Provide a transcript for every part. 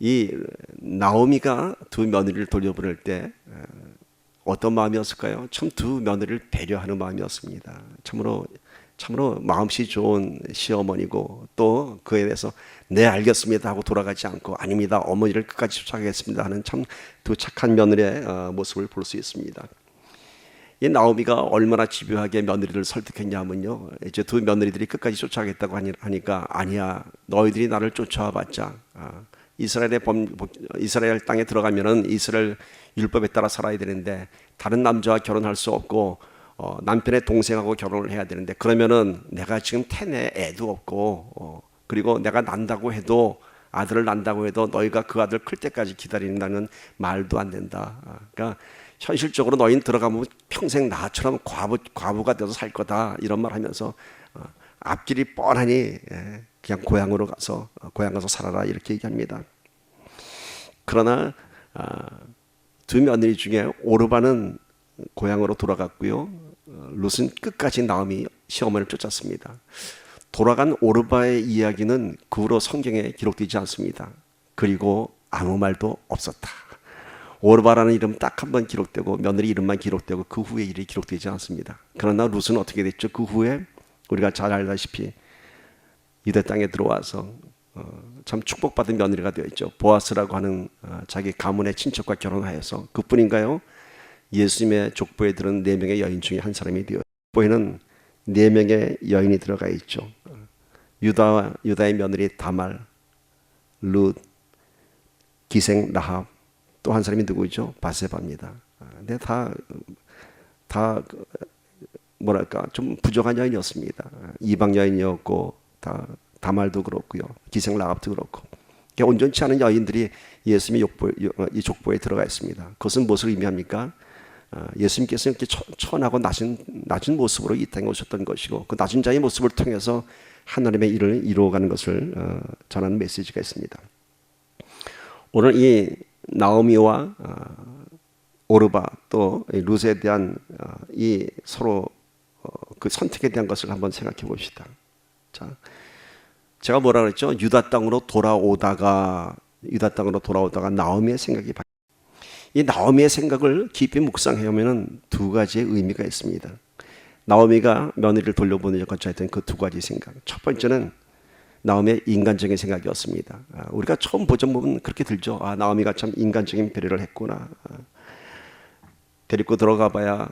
이 나오미가 두 며느리를 돌려보낼 때 어떤 마음이었을까요? 참 두 며느리를 배려하는 마음이었습니다. 참으로 마음씨 좋은 시어머니고 또 그에 대해서 네 알겠습니다 하고 돌아가지 않고 아닙니다 어머니를 끝까지 쫓아가겠습니다 하는 참 두 착한 며느리의 모습을 볼 수 있습니다. 이 나오미가 얼마나 집요하게 며느리를 설득했냐면요, 이제 두 며느리들이 끝까지 쫓아가겠다고 하니까 아니야, 너희들이 나를 쫓아와봤자 이스라엘 땅에 들어가면은 이스라엘 율법에 따라 살아야 되는데 다른 남자와 결혼할 수 없고 남편의 동생하고 결혼을 해야 되는데 그러면은 내가 지금 태내 애도 없고 그리고 내가 난다고 해도 아들을 낳는다고 해도 너희가 그 아들 클 때까지 기다린다는 말도 안 된다. 그러니까 현실적으로 너희는 들어가면 평생 나처럼 과부가 돼서 살 거다 이런 말 하면서 앞길이 뻔하니 그냥 고향 가서 살아라 이렇게 얘기합니다. 그러나 두 며느리 중에 오르바는 고향으로 돌아갔고요, 룻은 끝까지 나오미 시어머니를 쫓았습니다. 돌아간 오르바의 이야기는 그 후로 성경에 기록되지 않습니다. 그리고 아무 말도 없었다. 오르바라는 이름 딱 한 번 기록되고 며느리 이름만 기록되고 그 후에 일이 기록되지 않습니다. 그러나 룻은 어떻게 됐죠? 그 후에 우리가 잘 알다시피 유대 땅에 들어와서 참 축복받은 며느리가 되었죠. 보아스라고 하는 자기 가문의 친척과 결혼하여서, 그뿐인가요? 예수님의 족보에 들은 4명의 여인 중에 한 사람이 되었죠. 족보에는 4명의 여인이 들어가 있죠. 유다의 며느리 다말, 룻, 기생 라합, 또 한 사람이 누구죠? 바세바입니다. 근데 다 뭐랄까 좀 부족한 여인이었습니다. 이방 여인이었고 다말도 그렇고요, 기생 라합도 그렇고 온전치 않은 여인들이 예수님의 이 족보에 들어가 있습니다. 그것은 무엇을 의미합니까? 예수님께서 이렇게 천하고 낮은 모습으로 이 땅에 오셨던 것이고 그 낮은 자의 모습을 통해서 하나님의 일을 이루어가는 것을 전하는 메시지가 있습니다. 오늘 이 나오미와 오르바 또 룻에 대한 이 서로 그 선택에 대한 것을 한번 생각해 봅시다. 자, 제가 뭐라 그랬죠? 유다 땅으로 돌아오다가 나오미의 생각이 바뀌었습니다. 이 나오미의 생각을 깊이 묵상해 보면은 두 가지의 의미가 있습니다. 나오미가 며느리를 돌려보내려 거쳐했던 그 두 가지 생각. 첫 번째는 나오미의 인간적인 생각이었습니다. 우리가 처음 보면 그렇게 들죠. 나오미가 참 인간적인 배려를 했구나. 데리고 들어가 봐야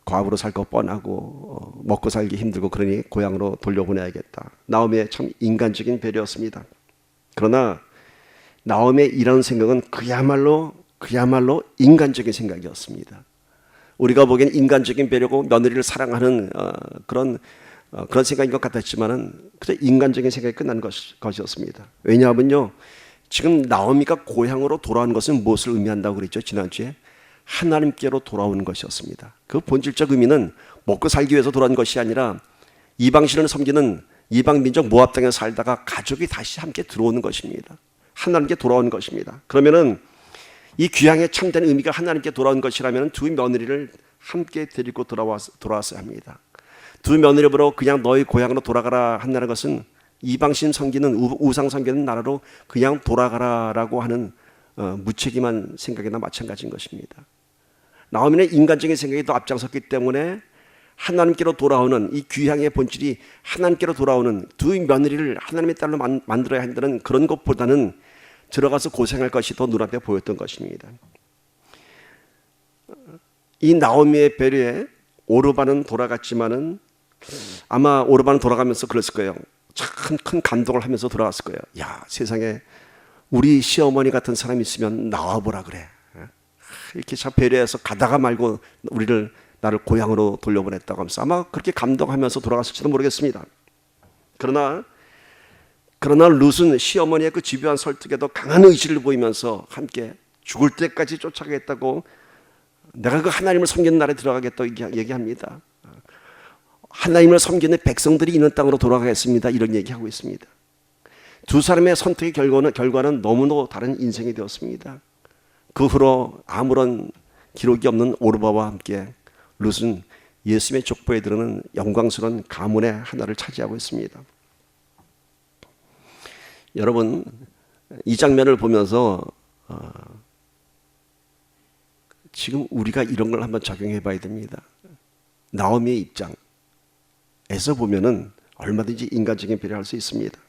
과부로 살 거 뻔하고 먹고 살기 힘들고 그러니 고향으로 돌려보내야겠다. 나오미의 참 인간적인 배려였습니다. 그러나 나오미의 이런 생각은 그야말로 인간적인 생각이었습니다. 우리가 보기엔 인간적인 배려고 며느리를 사랑하는 그런 생각인 것 같았지만은 그저 인간적인 생각이 끝난 것이었습니다. 왜냐하면요, 지금 나오미가 고향으로 돌아온 것은 무엇을 의미한다고 그랬죠? 지난주에 하나님께로 돌아오는 것이었습니다. 그 본질적 의미는 먹고 살기 위해서 돌아온 것이 아니라 이방신을 섬기는 이방 민족 모압 땅에 살다가 가족이 다시 함께 들어오는 것입니다. 하나님께 돌아오는 것입니다. 그러면은 이 귀향의 참된 의미가 하나님께 돌아온 것이라면 두 며느리를 함께 데리고 돌아왔어야 합니다. 두 며느리로 그냥 너희 고향으로 돌아가라 한다는 것은 이방신 섬기는 우상 섬기는 나라로 그냥 돌아가라라고 하는 무책임한 생각이나 마찬가지인 것입니다. 나오미는 인간적인 생각이 더 앞장섰기 때문에 하나님께로 돌아오는 이 귀향의 본질이 하나님께로 돌아오는 두 며느리를 하나님의 딸로 만들어야 한다는 그런 것보다는 들어가서 고생할 것이 더 눈앞에 보였던 것입니다. 이 나오미의 배려에 오르바는 돌아갔지만은 아마 오르바는 돌아가면서 그랬을 거예요. 참 큰 감동을 하면서 돌아갔을 거예요. 야, 세상에 우리 시어머니 같은 사람이 있으면 나와보라 그래. 이렇게 참 배려해서 가다가 말고 나를 고향으로 돌려보냈다고 하면서 아마 그렇게 감동하면서 돌아갔을지도 모르겠습니다. 그러나 룻은 시어머니의 그 집요한 설득에도 강한 의지를 보이면서 함께 죽을 때까지 쫓아가겠다고, 내가 그 하나님을 섬기는 나라에 들어가겠다고 얘기합니다. 하나님을 섬기는 백성들이 있는 땅으로 돌아가겠습니다, 이런 얘기하고 있습니다. 두 사람의 선택의 결과는 너무도 다른 인생이 되었습니다. 그 후로 아무런 기록이 없는 오르바와 함께 룻은 예수님의 족보에 들어는 영광스러운 가문의 하나를 차지하고 있습니다. 여러분, 이 장면을 보면서 지금 우리가 이런 걸 한번 적용해 봐야 됩니다. 나오미의 입장에서 보면은 얼마든지 인간적인 배려할 수 있습니다.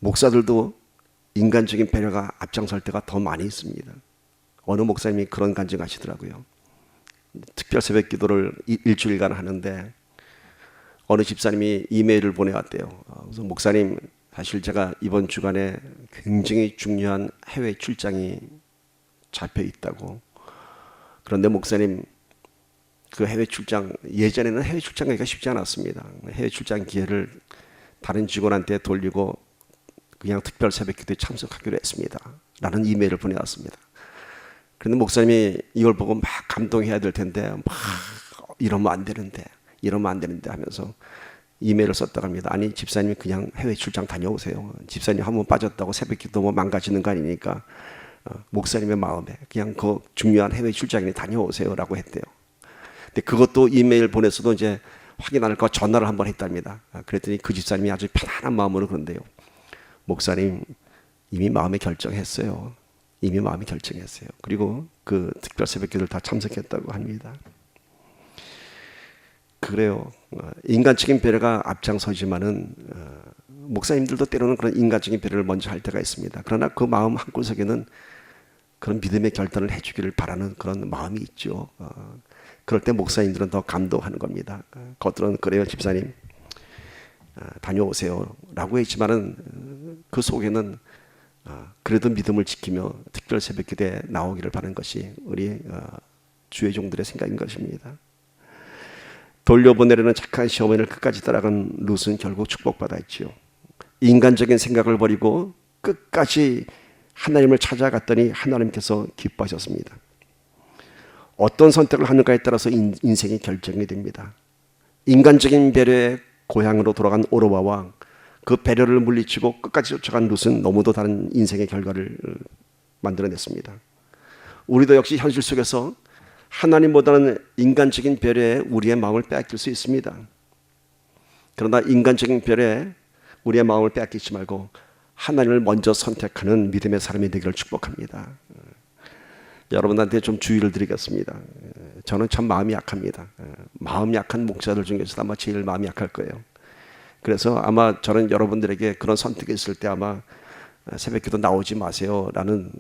목사들도 인간적인 배려가 앞장설 때가 더 많이 있습니다. 어느 목사님이 그런 간증하시더라고요. 특별 새벽 기도를 일주일간 하는데 어느 집사님이 이메일을 보내왔대요. 그래서 목사님, 사실 제가 이번 주간에 굉장히 중요한 해외 출장이 잡혀 있다고. 그런데 목사님, 그 해외 출장, 예전에는 해외 출장 가기가 쉽지 않았습니다. 해외 출장 기회를 다른 직원한테 돌리고 그냥 특별 새벽 기도에 참석하기로 했습니다. 라는 이메일을 보내왔습니다. 그런데 목사님이 이걸 보고 막 감동해야 될 텐데 막 이러면 안 되는데 하면서 이메일을 썼다고 합니다. 아니, 집사님이 그냥 해외 출장 다녀오세요. 집사님 한 번 빠졌다고 새벽 기도 뭐 망가지는 거 아니니까 목사님의 마음에 그냥 그 중요한 해외 출장에 다녀오세요 라고 했대요. 근데 그것도 이메일 보냈어도 이제 확인 안 할까 전화를 한번 했답니다. 그랬더니 그 집사님이 아주 편안한 마음으로 그런데요. 목사님, 이미 마음에 결정했어요. 그리고 그 특별 새벽 기도를 다 참석했다고 합니다. 그래요. 인간적인 배려가 앞장서지만은 목사님들도 때로는 그런 인간적인 배려를 먼저 할 때가 있습니다. 그러나 그 마음 한구석에는 그런 믿음의 결단을 해주기를 바라는 그런 마음이 있죠. 그럴 때 목사님들은 더 감동하는 겁니다. 겉으로는 그래요, 집사님 다녀오세요 라고 했지만은 그 속에는 그래도 믿음을 지키며 특별 새벽 기도에 나오기를 바라는 것이 우리 주의 종들의 생각인 것입니다. 돌려보내려는 착한 시어머니를 끝까지 따라간 룻은 결국 축복받았지요. 인간적인 생각을 버리고 끝까지 하나님을 찾아갔더니 하나님께서 기뻐하셨습니다. 어떤 선택을 하는가에 따라서 인생이 결정이 됩니다. 인간적인 배려의 고향으로 돌아간 오르바와 그 배려를 물리치고 끝까지 쫓아간 룻은 너무도 다른 인생의 결과를 만들어냈습니다. 우리도 역시 현실 속에서 하나님보다는 인간적인 배려에 우리의 마음을 빼앗길 수 있습니다. 그러나 인간적인 배려에 우리의 마음을 빼앗기지 말고 하나님을 먼저 선택하는 믿음의 사람이 되기를 축복합니다. 여러분한테 좀 주의를 드리겠습니다. 저는 참 마음이 약합니다. 마음 약한 목사들 중에서도 아마 제일 마음이 약할 거예요. 그래서 아마 저는 여러분들에게 그런 선택이 있을 때 아마 새벽기도 나오지 마세요 라는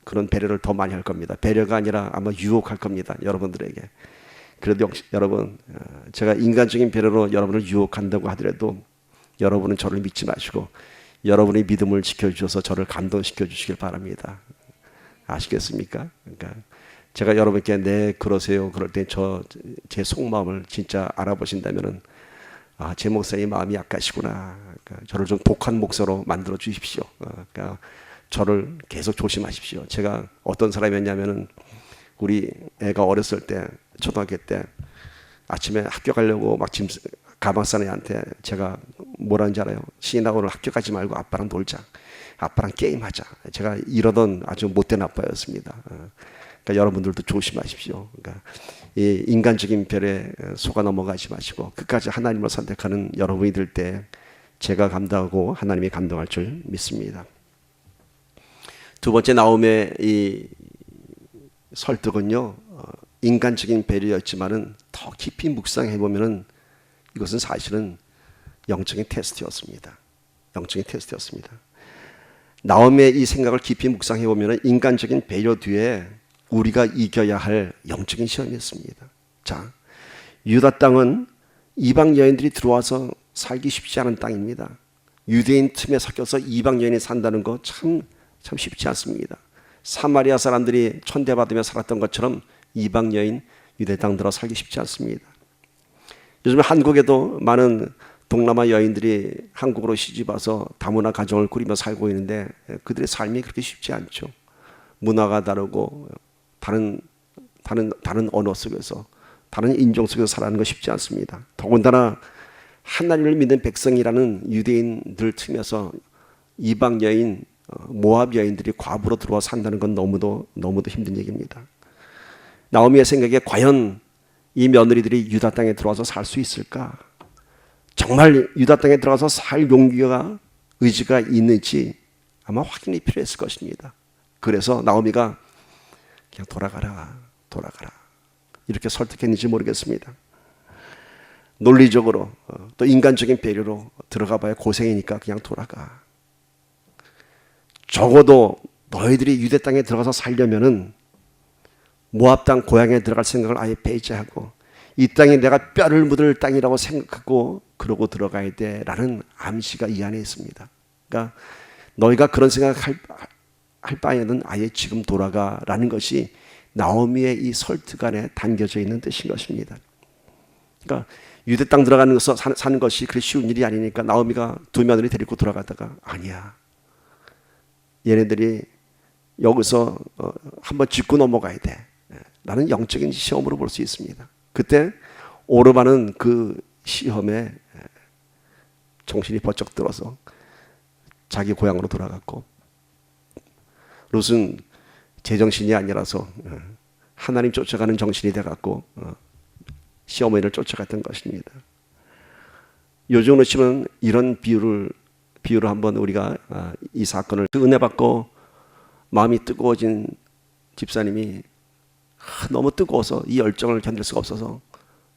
그런 배려를 더 많이 할 겁니다. 배려가 아니라 아마 유혹할 겁니다, 여러분들에게. 그래도 역시 여러분, 제가 인간적인 배려로 여러분을 유혹한다고 하더라도 여러분은 저를 믿지 마시고 여러분의 믿음을 지켜주셔서 저를 감동시켜 주시길 바랍니다. 아시겠습니까? 그러니까 제가 여러분께 네 그러세요 그럴 때 제 속마음을 진짜 알아보신다면은 제 목사님 마음이 약하시구나. 그러니까 저를 좀 독한 목사로 만들어 주십시오. 그러니까 저를 계속 조심하십시오. 제가 어떤 사람이었냐면은 우리 애가 어렸을 때 초등학교 때 아침에 학교 가려고 막 짐 가방 싸는 애한테 제가 뭐라는지 알아요? 시인아 오늘 학교 가지 말고 아빠랑 놀자. 아빠랑 게임하자. 제가 이러던 아주 못된 아빠였습니다. 그러니까 여러분들도 조심하십시오. 그러니까 이 인간적인 별에 속아 넘어가지 마시고 끝까지 하나님을 선택하는 여러분이 될 때 제가 감당하고 하나님이 감동할 줄 믿습니다. 두 번째 나옴의 이 설득은요, 인간적인 배려였지만은 더 깊이 묵상해 보면은 이것은 사실은 영적인 테스트였습니다. 나옴의 이 생각을 깊이 묵상해 보면은 인간적인 배려 뒤에 우리가 이겨야 할 영적인 시험이었습니다. 자, 유다 땅은 이방 여인들이 들어와서 살기 쉽지 않은 땅입니다. 유대인 틈에 섞여서 이방 여인이 산다는 거 참 쉽지 않습니다. 사마리아 사람들이 천대받으며 살았던 것처럼 이방 여인 유대 땅 들어 살기 쉽지 않습니다. 요즘 한국에도 많은 동남아 여인들이 한국으로 시집와서 다문화 가정을 꾸리며 살고 있는데 그들의 삶이 그렇게 쉽지 않죠. 문화가 다르고 다른 언어 속에서 다른 인종 속에서 살아가는 거 쉽지 않습니다. 더군다나 하나님을 믿는 백성이라는 유대인들 틈에서 이방 여인, 모압 여인들이 과부로 들어와 산다는 건 너무도 힘든 얘기입니다. 나오미의 생각에 과연 이 며느리들이 유다 땅에 들어와서 살 수 있을까? 정말 유다 땅에 들어가서 살 용기가 의지가 있는지 아마 확인이 필요했을 것입니다. 그래서 나오미가 그냥 돌아가라 이렇게 설득했는지 모르겠습니다. 논리적으로 또 인간적인 배려로 들어가 봐야 고생이니까 그냥 돌아가. 적어도 너희들이 유대 땅에 들어가서 살려면은 모압 땅 고향에 들어갈 생각을 아예 배제하고 이 땅이 내가 뼈를 묻을 땅이라고 생각하고 그러고 들어가야 돼라는 암시가 이 안에 있습니다. 그러니까 너희가 그런 생각할 바에는 아예 지금 돌아가라는 것이 나오미의 이 설득 안에 담겨져 있는 뜻인 것입니다. 그러니까 유대 땅 들어가는 것을 사는 것이 그리 쉬운 일이 아니니까 나오미가 두 며느리 데리고 돌아가다가 아니야. 얘네들이 여기서 한번 짚고 넘어가야 돼. 라는 영적인 시험으로 볼 수 있습니다. 그때 오르바는 그 시험에 정신이 번쩍 들어서 자기 고향으로 돌아갔고 롯은 제정신이 아니라서 하나님 쫓아가는 정신이 돼갖고 시어머니를 쫓아갔던 것입니다. 요즘으로 치면 이런 비유로 한번 우리가 이 사건을 은혜 받고 마음이 뜨거워진 집사님이 너무 뜨거워서 이 열정을 견딜 수가 없어서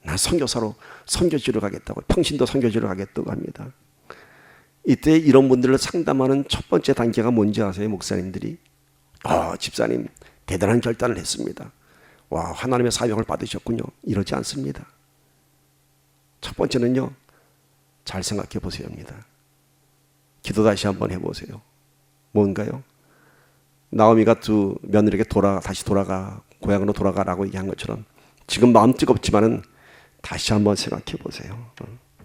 나 선교사로 선교지로 가겠다고 평신도 선교지로 가겠다고 합니다. 이때 이런 분들을 상담하는 첫 번째 단계가 뭔지 아세요? 목사님들이 집사님 대단한 결단을 했습니다. 와, 하나님의 사명을 받으셨군요. 이러지 않습니다. 첫 번째는요, 잘 생각해 보세요입니다. 기도 다시 한번 해보세요. 뭔가요? 나오미가 두 며느리에게 다시 돌아가, 고향으로 돌아가라고 얘기한 것처럼 지금 마음 뜨겁지만은 다시 한번 생각해 보세요.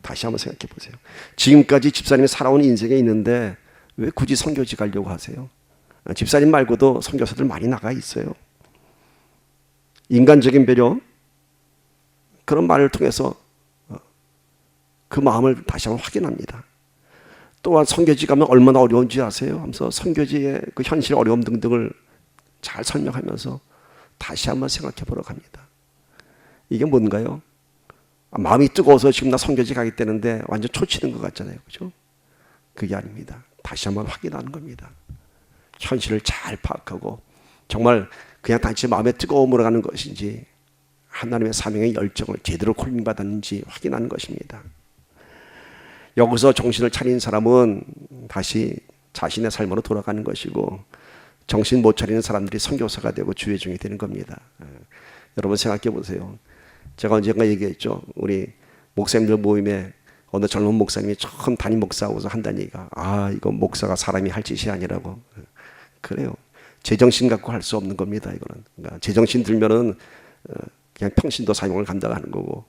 다시 한번 생각해 보세요. 지금까지 집사님이 살아온 인생에 있는데 왜 굳이 선교지 가려고 하세요? 집사님 말고도 선교사들 많이 나가 있어요. 인간적인 배려, 그런 말을 통해서 그 마음을 다시 한번 확인합니다. 또한 선교지 가면 얼마나 어려운지 아세요? 하면서 선교지의 그 현실 어려움 등등을 잘 설명하면서 다시 한번 생각해 보러 갑니다. 이게 뭔가요? 마음이 뜨거워서 지금 나 선교지 가겠다는데 완전 초치는 것 같잖아요. 그죠? 그게 아닙니다. 다시 한번 확인하는 겁니다. 현실을 잘 파악하고 정말 그냥 단지 마음의 뜨거움으로 가는 것인지 하나님의 사명의 열정을 제대로 콜링받았는지 확인하는 것입니다. 여기서 정신을 차린 사람은 다시 자신의 삶으로 돌아가는 것이고 정신 못 차리는 사람들이 선교사가 되고 주의종이 되는 겁니다. 여러분 생각해 보세요. 제가 언젠가 얘기했죠. 우리 목사님들 모임에 어느 젊은 목사님이 처음 담임 목사하고서 한다는 얘기가 이거 목사가 사람이 할 짓이 아니라고. 그래요. 제정신 갖고 할 수 없는 겁니다. 이거는. 그러니까 제정신 들면은 그냥 평신도 사명을 감당하는 거고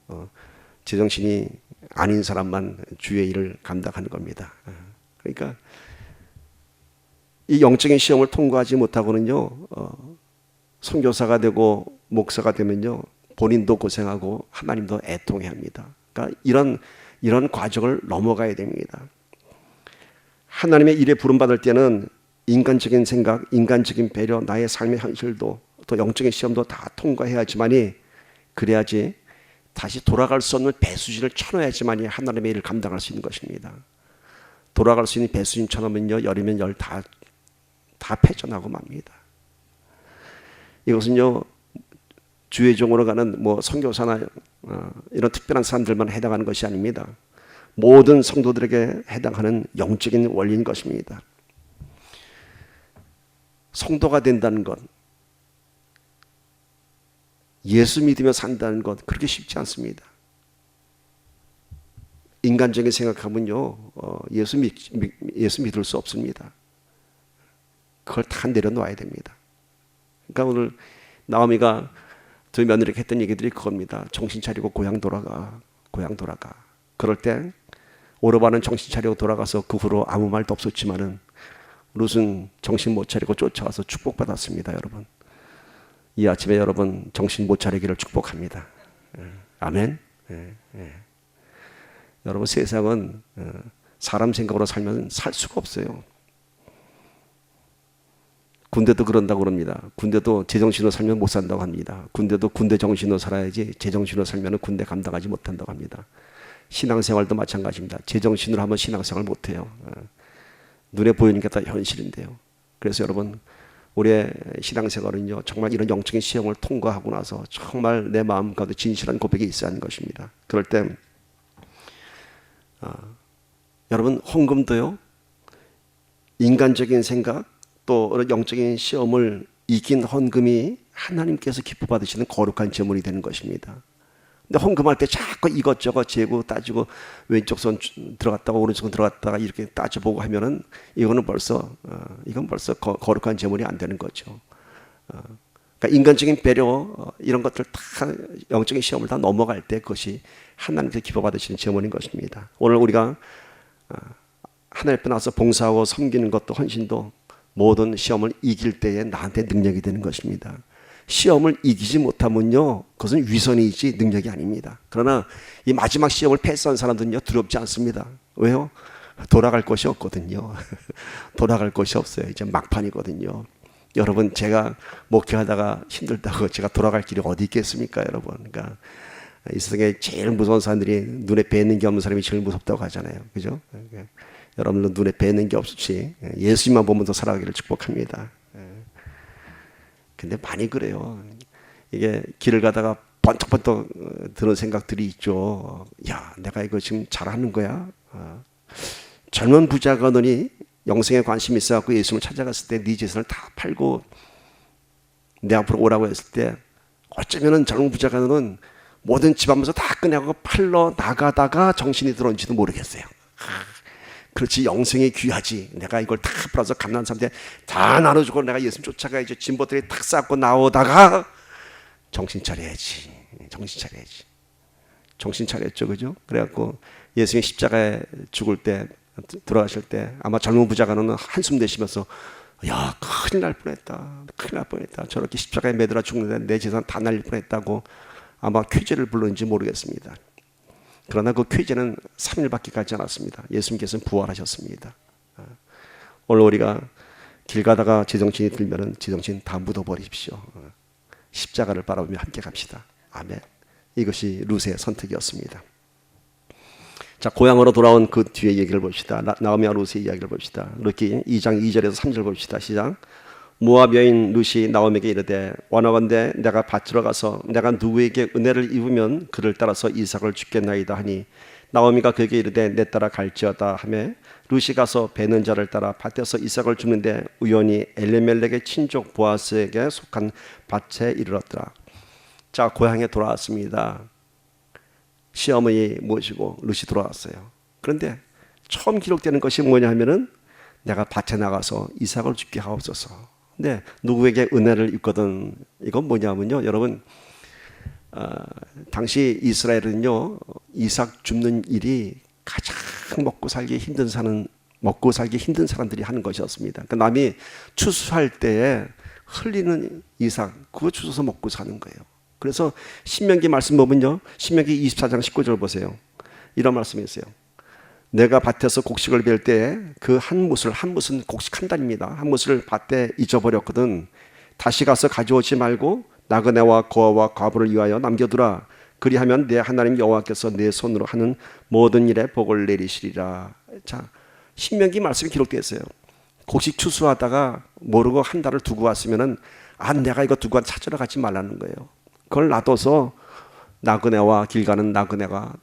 제정신이 아닌 사람만 주의 일을 감당하는 겁니다. 그러니까 이 영적인 시험을 통과하지 못하고는요 선교사가 되고 목사가 되면요 본인도 고생하고 하나님도 애통해야 합니다. 그러니까 이런 과정을 넘어가야 됩니다. 하나님의 일에 부름받을 때는 인간적인 생각, 인간적인 배려, 나의 삶의 현실도 또 영적인 시험도 다 통과해야지만이 그래야지 다시 돌아갈 수 없는 배수진을 쳐넣어야지만이 하나님의 일을 감당할 수 있는 것입니다. 돌아갈 수 있는 배수진 쳐넣으면요 열이면 열 다 패전하고 맙니다. 이것은요 주의 종으로 가는 선교사나 이런 특별한 사람들만 해당하는 것이 아닙니다. 모든 성도들에게 해당하는 영적인 원리인 것입니다. 성도가 된다는 것, 예수 믿으며 산다는 것 그렇게 쉽지 않습니다. 인간적인 생각하면요 예수 믿을 수 없습니다. 그걸 다 내려놓아야 됩니다. 그러니까 오늘 나오미가 두 며느리에게 했던 얘기들이 그겁니다. 정신 차리고 고향 돌아가. 그럴 때 오르바는 정신 차리고 돌아가서 그 후로 아무 말도 없었지만은 룻은 정신 못 차리고 쫓아와서 축복받았습니다. 여러분 이 아침에 여러분 정신 못 차리기를 축복합니다. 아멘. 여러분 세상은 사람 생각으로 살면 살 수가 없어요. 군대도 그런다고 그럽니다. 군대도 제정신으로 살면 못 산다고 합니다. 군대도 군대 정신으로 살아야지 제정신으로 살면 군대 감당하지 못한다고 합니다. 신앙생활도 마찬가지입니다. 제정신으로 하면 신앙생활 못해요. 눈에 보이는 게 다 현실인데요. 그래서 여러분, 우리의 신앙생활은요, 정말 이런 영적인 시험을 통과하고 나서 정말 내 마음 가운데 진실한 고백이 있어야 하는 것입니다. 그럴 때 여러분, 헌금도요, 인간적인 생각 또 영적인 시험을 이긴 헌금이 하나님께서 기뻐 받으시는 거룩한 제물이 되는 것입니다. 근데 헌금할 때 자꾸 이것저것 재고 따지고 왼쪽 손 들어갔다가 오른쪽 손 들어갔다가 이렇게 따져보고 하면은 이건 벌써 거룩한 제물이 안 되는 거죠. 그러니까 인간적인 배려 이런 것들 다 영적인 시험을 다 넘어갈 때 그것이 하나님께서 기뻐 받으시는 제물인 것입니다. 오늘 우리가 하나님 앞에 나와서 봉사하고 섬기는 것도 헌신도 모든 시험을 이길 때에 나한테 능력이 되는 것입니다. 시험을 이기지 못하면요, 그것은 위선이지 능력이 아닙니다. 그러나 이 마지막 시험을 패스한 사람들은요, 두렵지 않습니다. 왜요? 돌아갈 곳이 없거든요. 돌아갈 곳이 없어요. 이제 막판이거든요. 여러분, 제가 목회하다가 힘들다고 제가 돌아갈 길이 어디 있겠습니까, 여러분? 그러니까 이 세상에 제일 무서운 사람들이 눈에 뵈는 게 없는 사람이 제일 무섭다고 하잖아요. 그죠? 여러분도 눈에 뵈는 게 없이 예수님만 보면서 살아가기를 축복합니다. 근데 많이 그래요. 이게 길을 가다가 번쩍번쩍 드는 생각들이 있죠. 야, 내가 이거 지금 잘하는 거야? 젊은 부자가 너니 영생에 관심이 있어갖고 예수님을 찾아갔을 때 네 재산을 다 팔고 내 앞으로 오라고 했을 때 어쩌면은 젊은 부자가 너는 모든 집 하면서 다 꺼내고 팔러 나가다가 정신이 들어온지도 모르겠어요. 그렇지, 영생이 귀하지. 내가 이걸 다 팔아서 갓난 사람한테 다 나눠주고 내가 예수님 쫓아가야지. 진보들이 탁 쌓고 나오다가 정신 차려야지. 정신 차려야지. 정신 차렸죠, 그죠? 그래갖고 예수님이 십자가에 죽을 때, 돌아가실 때 아마 젊은 부자가는 한숨 내쉬면서 야, 큰일 날 뻔했다. 큰일 날 뻔했다. 저렇게 십자가에 매달아 죽는데 내 재산 다 날릴 뻔했다고 아마 쾌재를 불렀는지 모르겠습니다. 그러나 그 쾌재는 3일밖에 가지 않았습니다. 예수님께서는 부활하셨습니다. 오늘 우리가 길 가다가 제정신이 들면은 제정신 다 묻어버리십시오. 십자가를 바라보며 함께 갑시다. 아멘. 이것이 룻의 선택이었습니다. 자, 고향으로 돌아온 그 뒤에 얘기를 봅시다. 나오미와 룻의 이야기를 봅시다. 룻기 2장 2절에서 3절 봅시다. 시작. 모압 여인 룻이 나오미에게 이르되 원하건대 내가 밭으로 가서 내가 누구에게 은혜를 입으면 그를 따라서 이삭을 주겠나이다 하니 나오미가 그에게 이르되 내 따라 갈지어다 하매 룻이 가서 베는 자를 따라 밭에서 이삭을 줍는데 우연히 엘리멜렉의 친족 보아스에게 속한 밭에 이르렀더라. 자, 고향에 돌아왔습니다. 시어머니 모시고 룻이 돌아왔어요. 그런데 처음 기록되는 것이 뭐냐 하면은 내가 밭에 나가서 이삭을 줍게 하옵소서. 근데 누구에게 은혜를 입거든. 이건 뭐냐면요, 여러분, 당시 이스라엘은요, 이삭 줍는 일이 가장 먹고 살기 힘든 사람들이 하는 것이었습니다. 그러니까 남이 추수할 때에 흘리는 이삭, 그거 주워서 먹고 사는 거예요. 그래서 신명기 말씀 보면요, 신명기 24장 19절 보세요. 이런 말씀이 있어요. 내가 밭에서 곡식을 벨 때 그 한 못은 곡식 한 단입니다. 한 못을 밭에 잊어버렸거든. 다시 가서 가져오지 말고 나그네와 고아와 과부를 위하여 남겨두라. 그리하면 내 하나님 여호와께서 내 손으로 하는 모든 일에 복을 내리시리라. 자, 신명기 말씀이 기록되어 있어요. 곡식 추수하다가 모르고 한 달을 두고 왔으면은 내가 이거 두고 찾으러 가지 말라는 거예요. 그걸 놔둬서 나그네와 길 가는 나그네가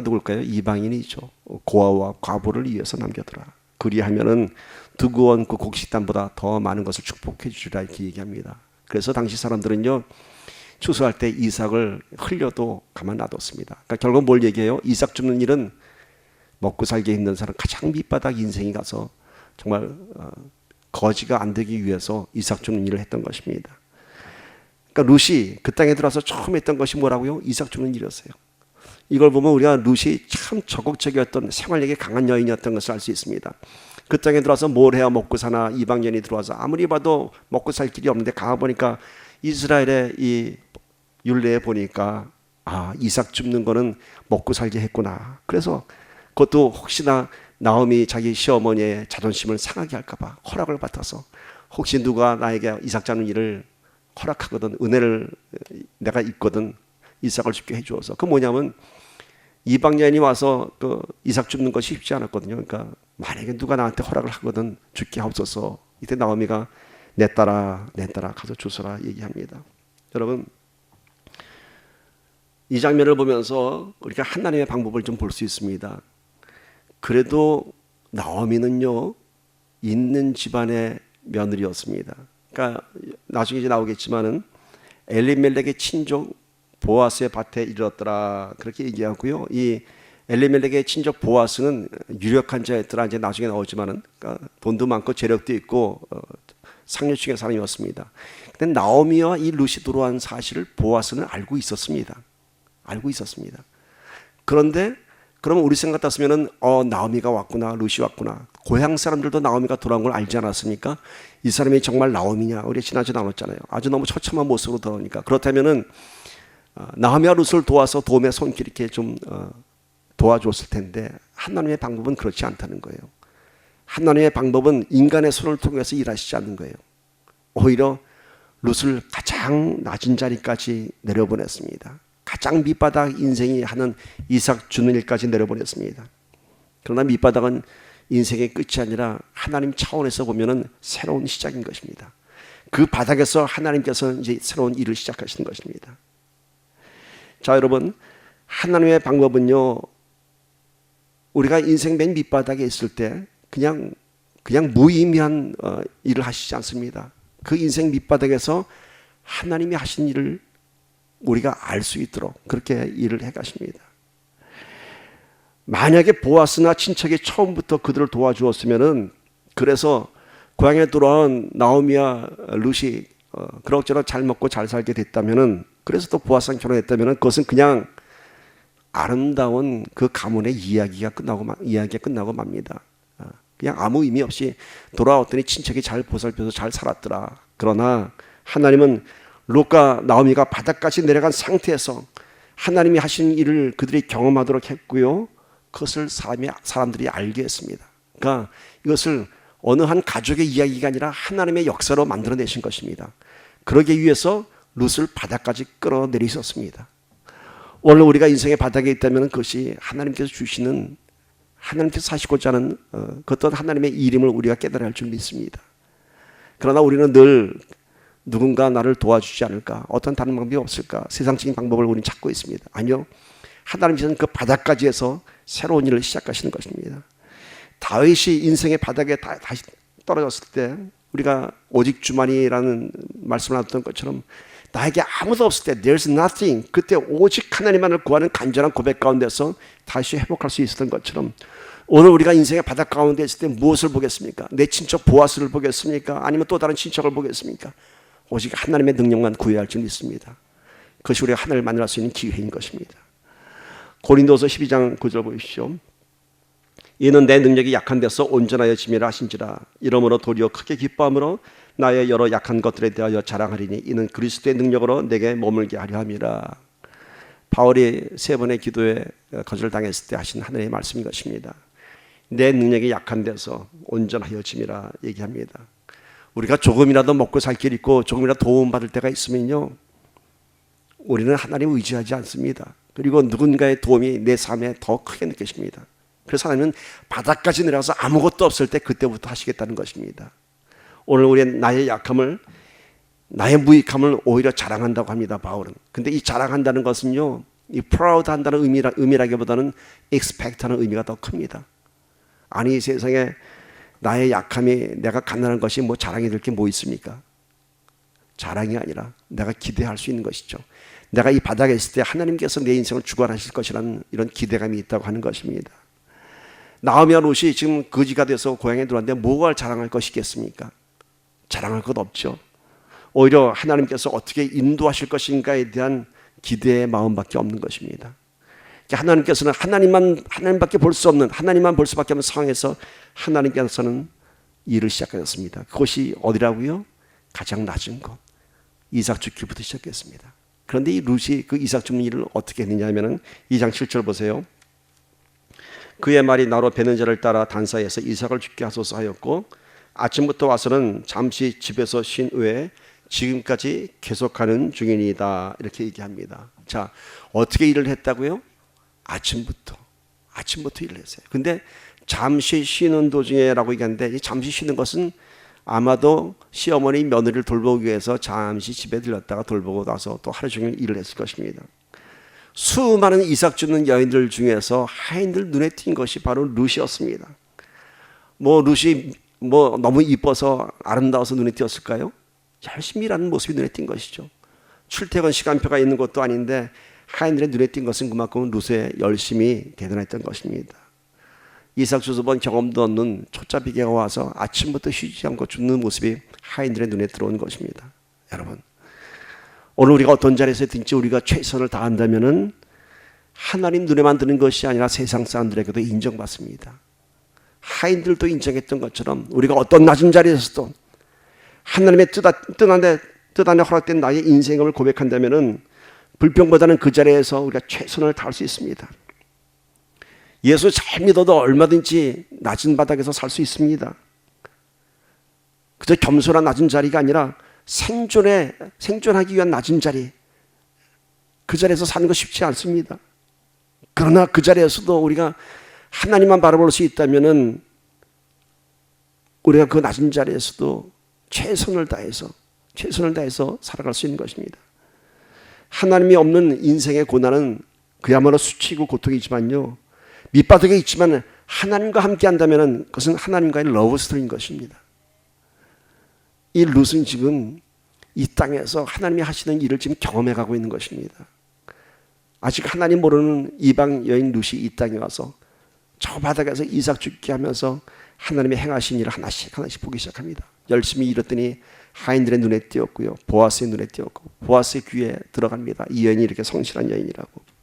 누굴까요? 이방인이죠. 고아와 과부를 위해서 남겨두라. 그리하면은 두고 온 그 곡식단보다 더 많은 것을 축복해 주리라 이렇게 얘기합니다. 그래서 당시 사람들은요, 추수할 때 이삭을 흘려도 가만 놔뒀습니다. 그러니까 결국 뭘 얘기해요? 이삭 줍는 일은 먹고 살기 힘든 사람 가장 밑바닥 인생이 가서 정말 거지가 안 되기 위해서 이삭 줍는 일을 했던 것입니다. 그러니까 룻이 그 땅에 들어와서 처음 했던 것이 뭐라고요? 이삭 주는 일이었어요. 이걸 보면 우리가 룻이 참 적극적이었던 생활력이 강한 여인이었던 것을 알 수 있습니다. 그 땅에 들어와서 뭘 해야 먹고 사나. 이방인이 들어와서 아무리 봐도 먹고 살 길이 없는데 가보니까 이스라엘의 이 율례에 보니까 이삭 줍는 거는 먹고 살게 했구나. 그래서 그것도 혹시나 나오미 자기 시어머니의 자존심을 상하게 할까 봐 허락을 받아서 혹시 누가 나에게 이삭 잡는 일을 허락하거든, 은혜를 내가 입거든 이삭을 줍게 해주어서. 그 뭐냐면 이방 여인이 와서 그 이삭 줍는 것이 쉽지 않았거든요. 그러니까 만약에 누가 나한테 허락을 하거든 죽게 하옵소서. 이때 나오미가 내 딸아 가서 주소라 얘기합니다. 여러분, 이 장면을 보면서 우리가 하나님의 방법을 좀 볼 수 있습니다. 그래도 나오미는요 있는 집안의 며느리였습니다. 그러니까 나중에 이제 나오겠지만은 엘리멜렉의 친족 보아스의 밭에 이르렀더라 그렇게 얘기하고요. 이 엘리멜렉의 친족 보아스는 유력한 자였더라. 이제 나중에 나오지만은 그러니까 돈도 많고 재력도 있고 상류층의 사람이었습니다. 근데 나오미와 이 룻이 들어온 사실을 보아스는 알고 있었습니다. 그런데 그러면 우리 생각 같았으면은 나오미가 왔구나, 룻이 왔구나. 고향 사람들도 나오미가 돌아온 걸 알지 않았습니까? 이 사람이 정말 나오미냐? 우리 지난주에 나눴잖아요. 아주 너무 처참한 모습으로 돌아오니까. 그렇다면은 나오미와 룻을 도와서 도움의 손길 이렇게 좀 도와줬을 텐데 하나님의 방법은 그렇지 않다는 거예요. 하나님의 방법은 인간의 손을 통해서 일하시지 않는 거예요. 오히려 룻을 가장 낮은 자리까지 내려보냈습니다. 가장 밑바닥 인생이 하는 이삭 주는 일까지 내려보냈습니다. 그러나 밑바닥은 인생의 끝이 아니라 하나님 차원에서 보면은 새로운 시작인 것입니다. 그 바닥에서 하나님께서 이제 새로운 일을 시작하시는 것입니다. 자, 여러분, 하나님의 방법은요, 우리가 인생 맨 밑바닥에 있을 때 그냥 무의미한 일을 하시지 않습니다. 그 인생 밑바닥에서 하나님이 하신 일을 우리가 알 수 있도록 그렇게 일을 해 가십니다. 만약에 보아스나 친척이 처음부터 그들을 도와주었으면은, 그래서 고향에 돌아온 나오미와 룻이 그럭저럭 잘 먹고 잘 살게 됐다면은, 그래서 또 보아스랑 결혼했다면은, 그것은 그냥 아름다운 그 가문의 이야기가 끝나고 맙니다. 그냥 아무 의미 없이 돌아왔더니 친척이 잘 보살펴서 잘 살았더라. 그러나 하나님은 룻과 나오미가 바닥까지 내려간 상태에서 하나님이 하신 일을 그들이 경험하도록 했고요. 그것을 사람들이 알게 했습니다. 그러니까 이것을 어느 한 가족의 이야기가 아니라 하나님의 역사로 만들어내신 것입니다. 그러기 위해서 룻을 바닥까지 끌어내리셨습니다. 오늘 우리가 인생의 바닥에 있다면 그것이 하나님께서 주시는, 하나님께서 하시고자 하는 그 어떤 하나님의 이름을 우리가 깨달아야 할 줄 믿습니다. 그러나 우리는 늘 누군가 나를 도와주지 않을까, 어떤 다른 방법이 없을까, 세상적인 방법을 우리는 찾고 있습니다. 아니요, 하나님께서는 그 바닥까지 해서 새로운 일을 시작하시는 것입니다. 다윗이 인생의 바닥에 다시 떨어졌을 때 우리가 오직 주만이라는 말씀을 나눴던 것처럼 나에게 아무도 없을 때 there's nothing, 그때 오직 하나님만을 구하는 간절한 고백 가운데서 다시 회복할 수 있었던 것처럼 오늘 우리가 인생의 바닥 가운데 있을 때 무엇을 보겠습니까? 내 친척 보아스를 보겠습니까? 아니면 또 다른 친척을 보겠습니까? 오직 하나님의 능력만 구해야 할 줄 믿습니다. 그것이 우리가 하나님을 만날 수 있는 기회인 것입니다. 고린도서 12장 9절 보십시오. 이는 내 능력이 약한 데서 온전하여 짐이라 하신지라. 이러므로 도리어 크게 기뻐함으로 나의 여러 약한 것들에 대하여 자랑하리니 이는 그리스도의 능력으로 내게 머물게 하려 함이라. 바울이 세 번의 기도에 거절당했을 때 하신 하나님의 말씀인 것입니다. 내 능력이 약한 데서 온전하여 짐이라 얘기합니다. 우리가 조금이라도 먹고 살 길 있고 조금이라도 도움받을 때가 있으면요, 우리는 하나님을 의지하지 않습니다. 그리고 누군가의 도움이 내 삶에 더 크게 느껴집니다. 그래서 하나님은 바닥까지 내려가서 아무것도 없을 때 그때부터 하시겠다는 것입니다. 오늘 우리는 나의 약함을, 나의 무익함을 오히려 자랑한다고 합니다, 바울은. 근데 이 자랑한다는 것은요, 이 proud 한다는 의미라기보다는 expect 하는 의미가 더 큽니다. 아니, 이 세상에 나의 약함이, 내가 가난한 것이 뭐 자랑이 될 게 뭐 있습니까? 자랑이 아니라 내가 기대할 수 있는 것이죠. 내가 이 바닥에 있을 때 하나님께서 내 인생을 주관하실 것이라는 이런 기대감이 있다고 하는 것입니다. 나오미와 룻이 지금 거지가 돼서 고향에 들어왔는데 뭐가 자랑할 것이겠습니까? 자랑할 것 없죠. 오히려 하나님께서 어떻게 인도하실 것인가에 대한 기대의 마음밖에 없는 것입니다. 하나님께서는 하나님밖에 볼 수 없는, 하나님만 볼 수밖에 없는 상황에서 하나님께서는 일을 시작하셨습니다. 그것이 어디라고요? 가장 낮은 곳, 이삭 죽기부터 시작했습니다. 그런데 이 룻이 그 이삭 죽는 일을 어떻게 했느냐 하면은 2장 7절 보세요. 그의 말이 나로 베는 자를 따라 단사에서 이삭을 죽게 하소서 하였고 아침부터 와서는 잠시 집에서 쉰 후에 지금까지 계속하는 중이니이다. 이렇게 얘기합니다. 자, 어떻게 일을 했다고요? 아침부터 일을 했어요. 근데 잠시 쉬는 도중에라고 얘기하는데, 이 잠시 쉬는 것은 아마도 시어머니 며느리를 돌보기 위해서 잠시 집에 들렀다가 돌보고 나서 또 하루 종일 일을 했을 것입니다. 수많은 이삭 주는 여인들 중에서 하인들 눈에 띈 것이 바로 룻이었습니다. 룻이 너무 이뻐서 아름다워서 눈에 띄었을까요? 열심히 일하는 모습이 눈에 띈 것이죠. 출퇴근 시간표가 있는 것도 아닌데 하인들의 눈에 띈 것은 그만큼 룻의 열심히 대단했던 것입니다. 이삭 주서본 경험도 없는 초짜비계가 와서 아침부터 쉬지 않고 죽는 모습이 하인들의 눈에 들어온 것입니다. 여러분, 오늘 우리가 어떤 자리에서 있든지 우리가 최선을 다한다면은 하나님 눈에만 드는 것이 아니라 세상 사람들에게도 인정받습니다. 하인들도 인정했던 것처럼 우리가 어떤 낮은 자리에서도 하나님의 뜻 안에 허락된 나의 인생을 고백한다면은 불평보다는 그 자리에서 우리가 최선을 다할 수 있습니다. 예수 잘 믿어도 얼마든지 낮은 바닥에서 살 수 있습니다. 그저 겸손한 낮은 자리가 아니라 생존하기 위한 낮은 자리, 그 자리에서 사는 거 쉽지 않습니다. 그러나 그 자리에서도 우리가 하나님만 바라볼 수 있다면은 우리가 그 낮은 자리에서도 최선을 다해서 살아갈 수 있는 것입니다. 하나님이 없는 인생의 고난은 그야말로 수치고 고통이지만요, 밑바닥에 있지만 하나님과 함께 한다면 그것은 하나님과의 러브 스토리인 것입니다. 이 룻은 지금 이 땅에서 하나님이 하시는 일을 지금 경험해 가고 있는 것입니다. 아직 하나님 모르는 이방 여인 룻이 이 땅에 와서 저 바닥에서 이삭 죽게 하면서 하나님의 행하신 일을 하나씩 보기 시작합니다. 열심히 일했더니 하인들의 눈에 띄었고요, 보아스의 눈에 띄었고 보아스의 귀에 들어갑니다. 이 여인이 이렇게 성실한 여인이라고.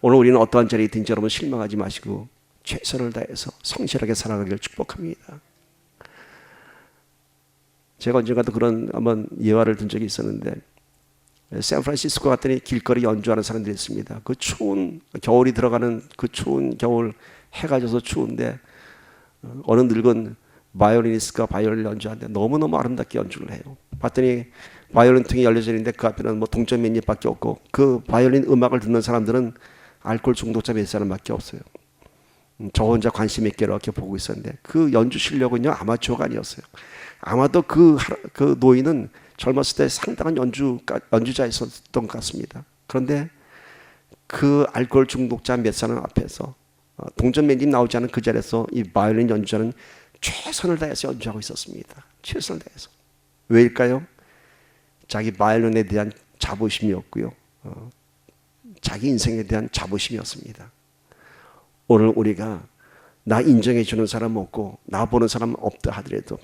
오늘 우리는 어떠한 자리에 있든지 여러분 실망하지 마시고 최선을 다해서 성실하게 살아가기를 축복합니다. 제가 언젠가도 그런 한번 예화를 든 적이 있었는데, 샌프란시스코 갔더니 길거리 연주하는 사람들이 있습니다. 그 추운 겨울이 들어가는 그 추운 겨울, 해가 져서 추운데 어느 늙은 바이올리니스트가 바이올린 연주하는데 너무너무 아름답게 연주를 해요. 봤더니 바이올린 통이 열려져 있는데 그 앞에는 동전 몇 입밖에 없고 그 바이올린 음악을 듣는 사람들은 알코올 중독자 몇 사람밖에 없어요. 저 혼자 관심 있게 이렇게 보고 있었는데 그 연주 실력은요, 아마추어가 아니었어요. 아마도 그 노인은 젊었을 때 상당한 연주자였던 것 같습니다. 그런데 그 알코올 중독자 몇 사람 앞에서 동전 몇 입 나오지 않은 그 자리에서 이 바이올린 연주자는 최선을 다해서 연주하고 있었습니다. 최선을 다해서. 왜일까요? 자기 바이올린에 대한 자부심이었고요, 자기 인생에 대한 자부심이었습니다. 오늘 우리가 나 인정해 주는 사람 없고 나 보는 사람 없다 하더라도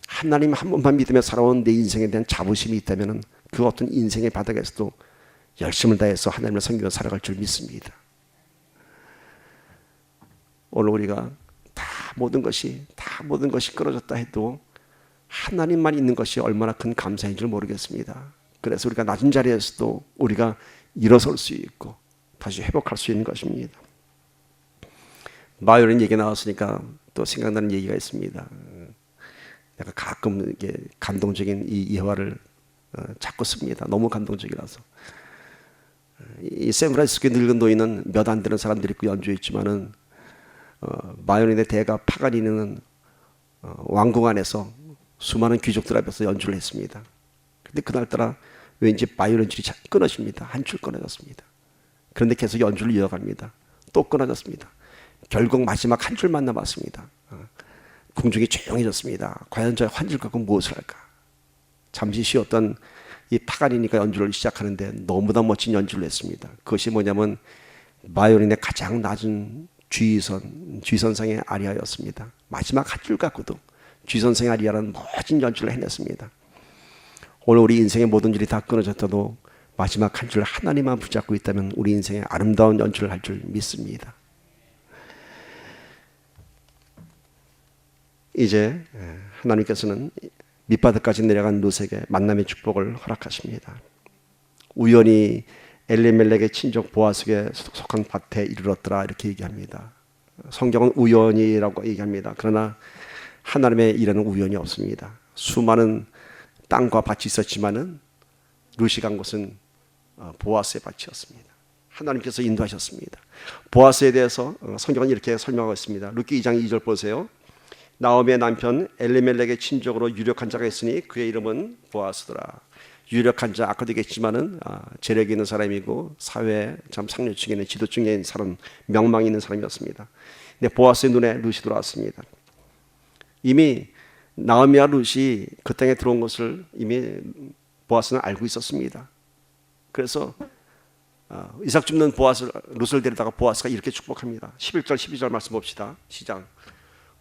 하나님 한 번만 믿으며 살아온 내 인생에 대한 자부심이 있다면 그 어떤 인생의 바닥에서도 열심을 다해서 하나님을 섬기며 살아갈 줄 믿습니다. 오늘 우리가 모든 것이 끊어졌다 해도 하나님만 있는 것이 얼마나 큰 감사인 줄 모르겠습니다. 그래서 우리가 낮은 자리에서도 우리가 일어설 수 있고 다시 회복할 수 있는 것입니다. 바이올린 얘기 나왔으니까 또 생각나는 얘기가 있습니다. 내가 가끔 이게 감동적인 이 예화를 자꾸 씁니다. 너무 감동적이라서. 이 샌프란시스코의 늙은 노인은 몇 안 되는 사람들이 있고 연주했지만은 바이올린의 대가 파가니는 왕궁 안에서 수많은 귀족들 앞에서 연주를 했습니다. 근데 그날따라 왠지 바이올린 줄이 끊어집니다. 한 줄 끊어졌습니다. 그런데 계속 연주를 이어갑니다. 또 끊어졌습니다. 결국 마지막 한 줄만 남았습니다. 궁중이 조용해졌습니다. 과연 저 한 줄 갖고 무엇을 할까? 잠시 쉬었던 이 파가니니까 연주를 시작하는데 너무나 멋진 연주를 했습니다. 그것이 뭐냐면 바이올린의 가장 낮은 G선상의 아리아였습니다. 마지막 한 줄 갖고도 G선상의 아리아라는 멋진 연주를 해냈습니다. 오늘 우리 인생의 모든 일이 다 끊어졌다도 마지막 한 줄 하나님만 붙잡고 있다면 우리 인생의 아름다운 연주를 할 줄 믿습니다. 이제 하나님께서는 밑바닥까지 내려간 룻에게 만남의 축복을 허락하십니다. 우연히 엘리멜렉의 친족 보아스에게 속한 밭에 이르렀더라 이렇게 얘기합니다. 성경은 우연이라고 얘기합니다. 그러나 하나님의 일에는 우연이 없습니다. 수많은 땅과 밭이 있었지만은 룻이 간 곳은 보아스의 밭이었습니다. 하나님께서 인도하셨습니다. 보아스에 대해서 성경은 이렇게 설명하고 있습니다. 룻기 2장 2절 보세요. 나오미의 남편 엘리멜렉의 친족으로 유력한 자가 있으니 그의 이름은 보아스더라. 유력한 자, 아까도 얘기했지만은 재력이 있는 사람이고 사회에 참 상류층에 있는 지도층에 있는 사람, 명망이 있는 사람이었습니다. 근데 보아스의 눈에 룻이 들어왔습니다. 이미 나오미와 룻이 그 땅에 들어온 것을 이미 보아스는 알고 있었습니다. 그래서 이삭 줍는 룻을 데려다가 보아스가 이렇게 축복합니다. 11절 12절 말씀 봅시다. 시작.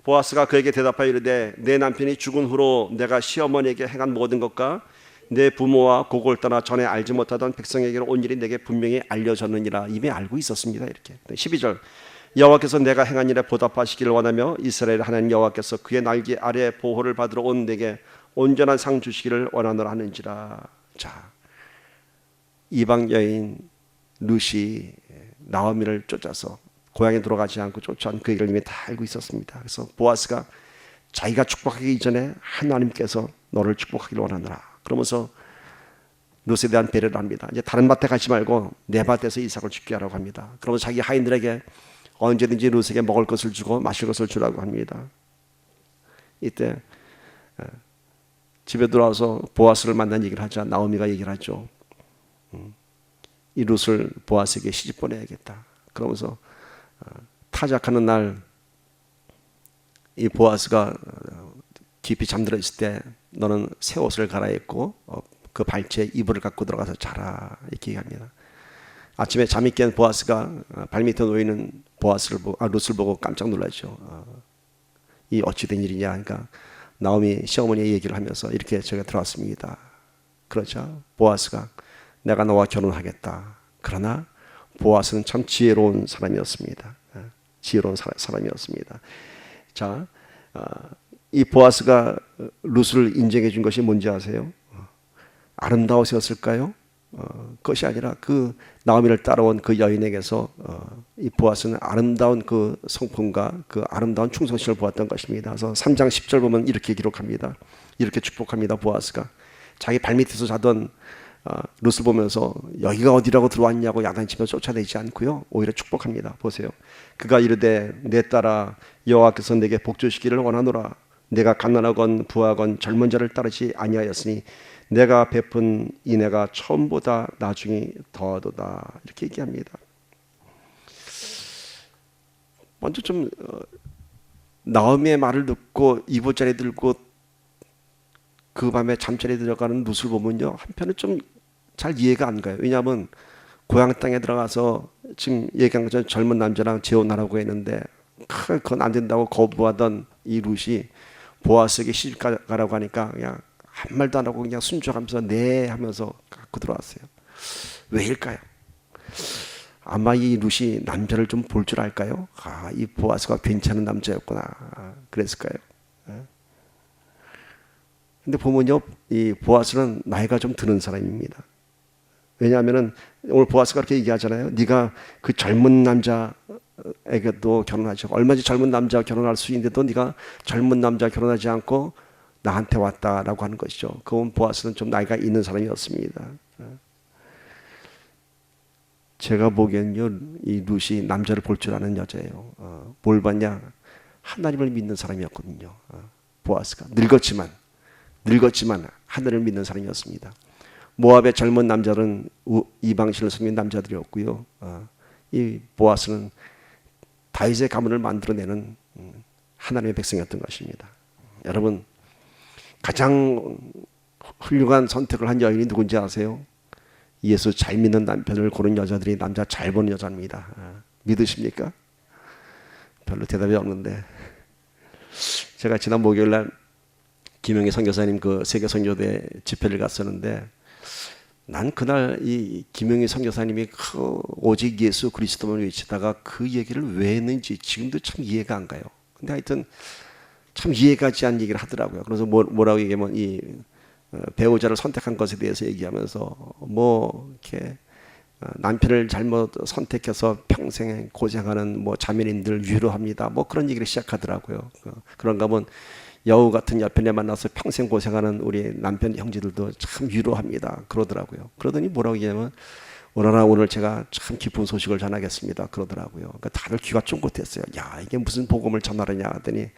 보아스가 그에게 대답하여 이르되 내 남편이 죽은 후로 내가 시어머니에게 행한 모든 것과 내 부모와 고골 떠나 전에 알지 못하던 백성에게로 온 일이 내게 분명히 알려졌느니라. 이미 알고 있었습니다. 이렇게 12절 여호와께서 내가 행한 일에 보답하시기를 원하며 이스라엘 하나님 여호와께서 그의 날개 아래 보호를 받으러 온 내게 온전한 상 주시기를 원하노라 하는지라. 자, 이방 여인 룻이 나오미를 쫓아서 고향에 돌아가지 않고 쫓아온 그 일을 이미 다 알고 있었습니다. 그래서 보아스가 자기가 축복하기 이전에 하나님께서 너를 축복하기를 원하노라 그러면서 룻에 대한 배려를 합니다. 이제 다른 밭에 가지 말고 내 밭에서 이삭을 죽게 하라고 합니다. 그러면서 자기 하인들에게 언제든지 룻에게 먹을 것을 주고 마실 것을 주라고 합니다. 이때 집에 들어와서 보아스를 만난 얘기를 하자 나오미가 얘기를 하죠. 이 룻을 보아스에게 시집 보내야겠다. 그러면서 타작하는 날 이 보아스가 깊이 잠들어 있을 때 너는 새 옷을 갈아입고 그 발치에 이불을 갖고 들어가서 자라 이렇게 얘기합니다. 아침에 잠이 깬 보아스가 발밑에 놓이는 룻을 보고 깜짝 놀라죠. 이 어찌 된 일이냐. 그러니까 나오미 시어머니의 얘기를 하면서 이렇게 제가 들어왔습니다. 그렇죠. 보아스가 내가 너와 결혼하겠다. 그러나 보아스는 참 지혜로운 사람이었습니다. 지혜로운 사람이었습니다. 자, 이 보아스가 룻을 인정해 준 것이 뭔지 아세요? 아름다워서였을까요? 그것이 아니라 그 나오미를 따라온 그 여인에게서 이 보아스는 아름다운 그 성품과 그 아름다운 충성심을 보았던 것입니다. 그래서 3장 10절 보면 이렇게 기록합니다. 이렇게 축복합니다. 보아스가 자기 발밑에서 자던 룻을 보면서 여기가 어디라고 들어왔냐고 야단치며 쫓아내지 않고요, 오히려 축복합니다. 보세요. 그가 이르되 내 딸아 여호와께서 내게 복 주시기를 원하노라. 내가 갓난하건 부하건 젊은 자를 따르지 아니하였으니 내가 베푼 인애가 처음보다 나중이 더하도다. 이렇게 얘기합니다. 먼저 좀 나오미의 말을 듣고 이부자리 들고 그 밤에 잠자리에 들어가는 룻을 보면요, 한편은 좀 잘 이해가 안 가요. 왜냐하면 고향 땅에 들어가서 지금 얘기한 것처럼 젊은 남자랑 재혼하라고 했는데 그건 안 된다고 거부하던 이 룻이 보아스에게 시집 가라고 하니까 그냥 한 말도 안 하고 그냥 순종하면서 네 하면서 갖고 들어왔어요. 왜일까요? 아마 이 룻이 남자를 좀 볼 줄 알까요? 이 보아스가 괜찮은 남자였구나. 그랬을까요? 근데 보면요, 이 보아스는 나이가 좀 드는 사람입니다. 왜냐하면은 오늘 보아스가 그렇게 얘기하잖아요. 네가 그 젊은 남자에게도 결혼하지 않고, 얼마든지 젊은 남자와 결혼할 수 있는데도 네가 젊은 남자와 결혼하지 않고 나한테 왔다라고 하는 것이죠. 그건 보아스는 좀 나이가 있는 사람이었습니다. 제가 보기엔요, 이 룻이 남자를 볼 줄 아는 여자예요. 뭘 봤냐? 하나님을 믿는 사람이었거든요. 보아스가 늙었지만 하늘을 믿는 사람이었습니다. 모압의 젊은 남자는 이방신을 섬긴 남자들이었고요. 이 보아스는 다윗의 가문을 만들어내는 하나님의 백성이었던 것입니다. 여러분, 가장 훌륭한 선택을 한 여인이 누군지 아세요? 예수 잘 믿는 남편을 고른 여자들이 남자 잘 보는 여자입니다. 믿으십니까? 별로 대답이 없는데, 제가 지난 목요일날 김영희 선교사님 그 세계 선교대 집회를 갔었는데, 난 그날 이 김영희 선교사님이 오직 예수 그리스도만 외치다가 그 얘기를 왜 했는지 지금도 참 이해가 안 가요. 근데 하여튼 참 이해가지 않는 얘기를 하더라고요. 그래서 뭐라고 얘기하면 이 배우자를 선택한 것에 대해서 얘기하면서 뭐 이렇게 남편을 잘못 선택해서 평생 고생하는 뭐 자매님들 위로합니다. 뭐 그런 얘기를 시작하더라고요. 그런가 하면 여우 같은 여편에 만나서 평생 고생하는 우리 남편 형제들도 참 위로합니다. 그러더라고요. 그러더니 뭐라고 얘기하면 오너나 오늘 제가 참 기쁜 소식을 전하겠습니다. 그러더라고요. 그러니까 다들 귀가 쫑긋했어요. 야, 이게 무슨 복음을 전하느냐 하더니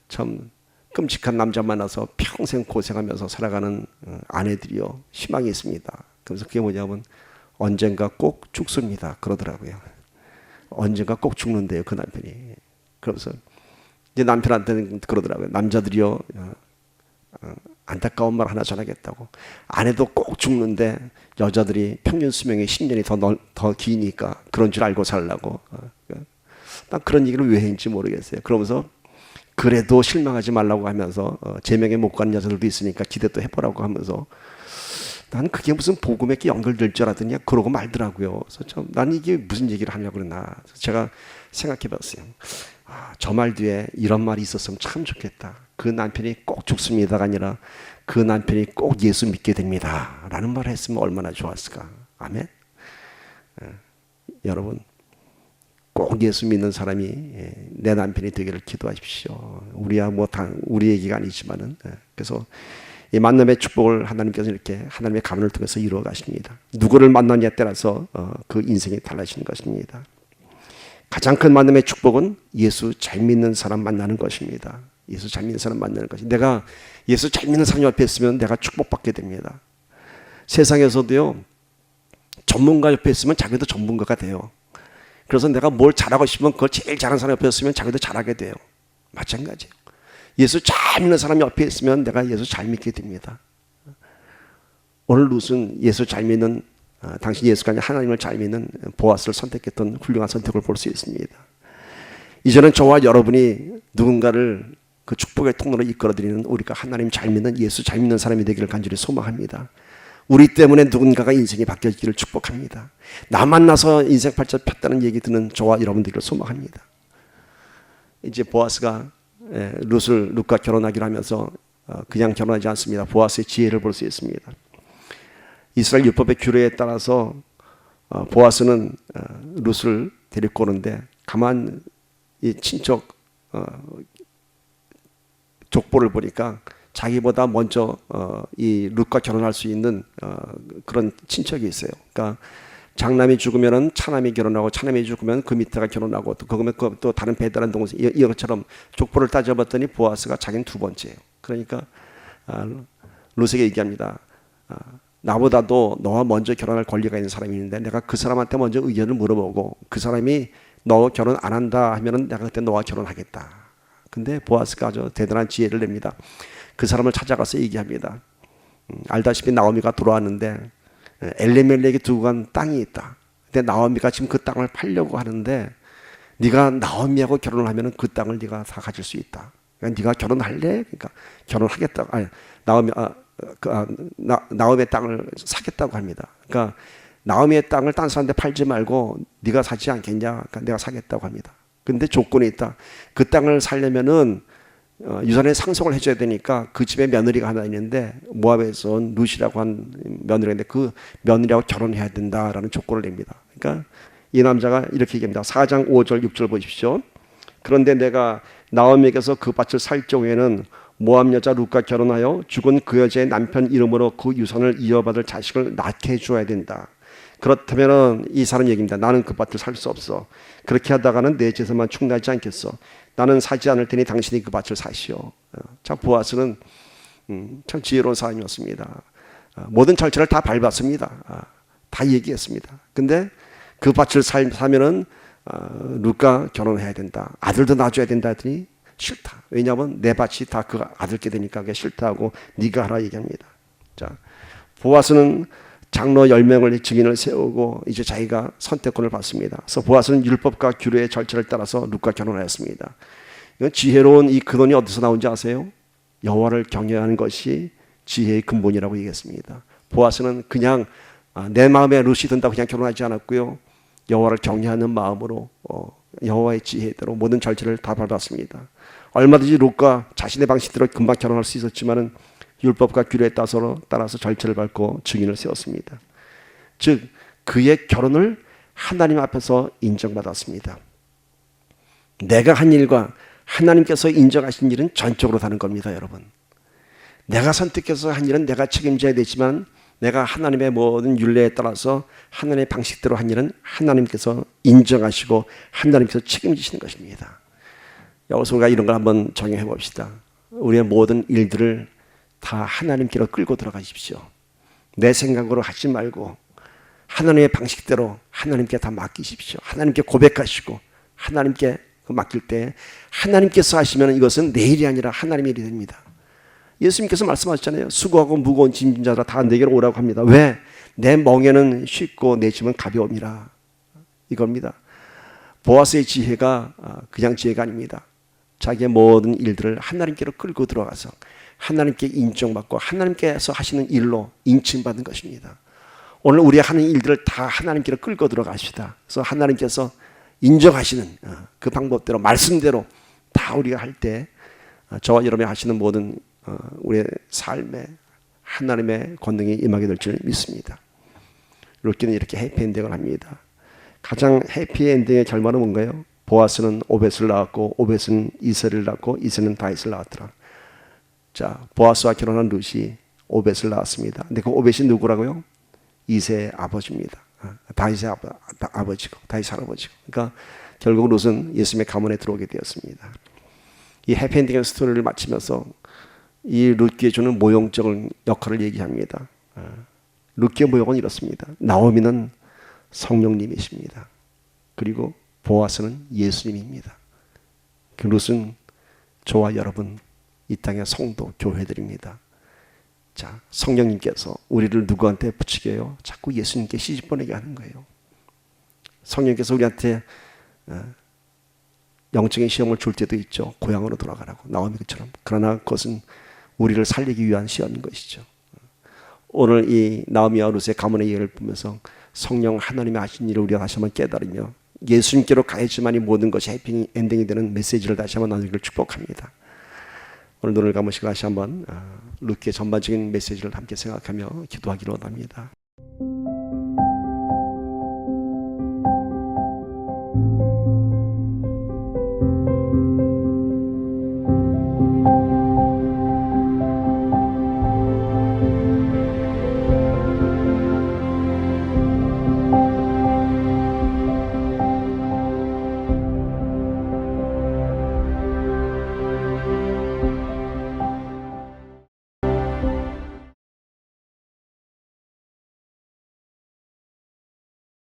참 끔찍한 남자 만나서 평생 고생하면서 살아가는 아내들이요, 희망이 있습니다. 그래서 그게 뭐냐면 언젠가 꼭 죽습니다. 그러더라고요. 언젠가 꼭 죽는데요, 그 남편이. 그러면서 이제 남편한테는 그러더라고요. 남자들이요, 안타까운 말 하나 전하겠다고. 아내도 꼭 죽는데 여자들이 평균 수명이 10년이 더 기니까 그런 줄 알고 살라고. 난 그런 얘기를 왜 했는지 모르겠어요. 그러면서 그래도 실망하지 말라고 하면서 제명에 못 가는 여자들도 있으니까 기대 또 해보라고 하면서, 난 그게 무슨 복음에 연결될 줄 알았더니 그러고 말더라고요. 그래서 난 이게 무슨 얘기를 하려고 그러나. 그래서 제가 생각해 봤어요. 저 말 뒤에 이런 말이 있었으면 참 좋겠다. 그 남편이 꼭 죽습니다가 아니라 그 남편이 꼭 예수 믿게 됩니다 라는 말을 했으면 얼마나 좋았을까. 아멘. 여러분, 꼭 예수 믿는 사람이 내 남편이 되기를 기도하십시오. 우리야 우리 얘기가 아니지만은. 그래서 이 만남의 축복을 하나님께서 이렇게 하나님의 가문을 통해서 이루어 가십니다. 누구를 만나냐에 따라서 그 인생이 달라지는 것입니다. 가장 큰 만남의 축복은 예수 잘 믿는 사람 만나는 것입니다. 예수 잘 믿는 사람 만나는 것이. 내가 예수 잘 믿는 사람 옆에 있으면 내가 축복받게 됩니다. 세상에서도요, 전문가 옆에 있으면 자기도 전문가가 돼요. 그래서 내가 뭘 잘하고 싶으면 그걸 제일 잘하는 사람 옆에 있으면 자기도 잘하게 돼요. 마찬가지예요. 예수 잘 믿는 사람이 옆에 있으면 내가 예수 잘 믿게 됩니다. 오늘 룻은 예수 잘 믿는, 당신 예수가 아니라 하나님을 잘 믿는 보아스를 선택했던 훌륭한 선택을 볼 수 있습니다. 이제는 저와 여러분이 누군가를 그 축복의 통로로 이끌어드리는, 우리가 하나님 잘 믿는, 예수 잘 믿는 사람이 되기를 간절히 소망합니다. 우리 때문에 누군가가 인생이 바뀌어지기를 축복합니다. 나 만나서 인생 팔자 폈다는 얘기 듣는 저와 여러분들을 소망합니다. 이제 보아스가 룻과 결혼하기로 하면서 그냥 결혼하지 않습니다. 보아스의 지혜를 볼 수 있습니다. 이스라엘 율법의 규례에 따라서 보아스는 룻을 데리고 오는데, 가만 이 친척 족보를 보니까 자기보다 먼저 이 룻과 결혼할 수 있는 그런 친척이 있어요. 그러니까 장남이 죽으면은 차남이 결혼하고, 차남이 죽으면 그 밑에가 결혼하고, 또 그러면 또 다른 배다른 동생, 이것처럼 족보를 따져봤더니 보아스가 자기는 두 번째예요. 그러니까 룻에게 얘기합니다. 나보다도 너와 먼저 결혼할 권리가 있는 사람이 있는데 내가 그 사람한테 먼저 의견을 물어보고 그 사람이 너 결혼 안 한다 하면은 내가 그때 너와 결혼하겠다. 근데 보아스가 아주 대단한 지혜를 냅니다. 그 사람을 찾아가서 얘기합니다. 알다시피 나오미가 돌아왔는데 엘리멜렉이 두고 간 땅이 있다. 근데 나오미가 지금 그 땅을 팔려고 하는데 네가 나오미하고 결혼을 하면은 그 땅을 네가 다 가질 수 있다. 그러니까 네가 결혼할래? 그러니까 결혼하겠다. 아니, 나오미의 땅을 사겠다고 합니다. 그러니까 나오미의 땅을 딴 사람한테 팔지 말고 네가 사지 않겠냐? 그러니까 내가 사겠다고 합니다. 근데 조건이 있다. 그 땅을 살려면은 유산의 상속을 해줘야 되니까 그 집에 며느리가 하나 있는데 모압에서 온 룻이라고 한 며느리인데 그 며느리하고 결혼해야 된다라는 조건을 냅니다. 그러니까 이 남자가 이렇게 얘기합니다. 4장 5절 6절 보십시오. 그런데 내가 나오미에게서 그 밭을 살 경우에는 모압 여자 룻과 결혼하여 죽은 그 여자의 남편 이름으로 그 유산을 이어받을 자식을 낳게 해줘야 된다. 그렇다면 이 사람 얘기입니다. 나는 그 밭을 살 수 없어. 그렇게 하다가는 내 재산만 충나지 않겠어. 나는 사지 않을 테니 당신이 그 밭을 사시오. 참 보아스는 참 지혜로운 사람이었습니다. 모든 절차를 다 밟았습니다. 다 얘기했습니다. 근데 그 밭을 사면은 룻과 결혼해야 된다. 아들도 낳아줘야 된다 했더니 싫다. 왜냐하면 내 밭이 다 그 아들께 되니까 그게 싫다고 네가 하라 얘기합니다. 자, 보아스는 장로 10명을 증인을 세우고 이제 자기가 선택권을 받습니다. 그래서 보아스는 율법과 규례의 절차를 따라서 룻과 결혼하였습니다. 이건 지혜로운 이 근원이 어디서 나온지 아세요? 여호와를 경외하는 것이 지혜의 근본이라고 얘기했습니다. 보아스는 그냥 내 마음에 룻이 든다고 그냥 결혼하지 않았고요. 여호와를 경외하는 마음으로 여호와의 지혜대로 모든 절차를 다 밟았습니다. 얼마든지 룻과 자신의 방식대로 금방 결혼할 수 있었지만은 율법과 규례에 따라서 절차를 밟고 증인을 세웠습니다. 즉 그의 결혼을 하나님 앞에서 인정받았습니다. 내가 한 일과 하나님께서 인정하신 일은 전적으로 다른 겁니다, 여러분. 내가 선택해서 한 일은 내가 책임져야 되지만 내가 하나님의 모든 율례에 따라서 하나님의 방식대로 한 일은 하나님께서 인정하시고 하나님께서 책임지시는 것입니다. 여기서 우리가 이런 걸 한번 적용해 봅시다. 우리의 모든 일들을 다 하나님께로 끌고 들어가십시오. 내 생각으로 하지 말고 하나님의 방식대로 하나님께 다 맡기십시오. 하나님께 고백하시고 하나님께 맡길 때 하나님께서 하시면 이것은 내 일이 아니라 하나님의 일이 됩니다. 예수님께서 말씀하셨잖아요. 수고하고 무거운 짐진 자들아 다 내게로 오라고 합니다. 왜? 내 멍에는 쉽고 내 짐은 가벼움이라. 이겁니다. 보아스의 지혜가 그냥 지혜가 아닙니다. 자기의 모든 일들을 하나님께로 끌고 들어가서 하나님께 인정받고 하나님께서 하시는 일로 인칭받는 것입니다. 오늘 우리 하는 일들을 다 하나님께로 끌고 들어가시다. 그래서 하나님께서 인정하시는 그 방법대로 말씀대로 다 우리가 할 때 저와 여러분이 하시는 모든 우리의 삶에 하나님의 권능이 임하게 될 줄 믿습니다. 룻기는 이렇게 해피엔딩을 합니다. 가장 해피엔딩의 결말은 뭔가요? 보아스는 오벳을 낳았고 오벳은 이세를 낳고 이세는 다윗을 낳았더라. 자, 보아스와 결혼한 룻이 오벳을 낳았습니다. 근데 그 오벳이 누구라고요? 이세의 아버지입니다. 다윗의 아버지고 다윗 할아버지고. 그러니까 결국 룻은 예수님의 가문에 들어오게 되었습니다. 이 해피엔딩의 스토리를 마치면서 이 룻기에 주는 모형적인 역할을 얘기합니다. 룻기의 모형은 이렇습니다. 나오미는 성령님이십니다. 그리고 보아스는 예수님입니다. 그 룻은 저와 여러분 이 땅의 성도 교회들입니다. 자, 성령님께서 우리를 누구한테 붙이게 해요? 자꾸 예수님께 시집 보내게 하는 거예요. 성령님께서 우리한테 영적인 시험을 줄 때도 있죠. 고향으로 돌아가라고 나오미 그처럼. 그러나 그것은 우리를 살리기 위한 시험인 것이죠. 오늘 이 나오미와 룻의 가문의 예를 보면서 성령 하나님이 하신 일을 우리가 다시 한번 깨달으며 예수님께로 가야지만이 모든 것이 해피엔딩이 되는 메시지를 다시 한번 나누기를 축복합니다. 오늘 눈을 감으시고 다시 한번 룻기의 전반적인 메시지를 함께 생각하며 기도하기로 원합니다.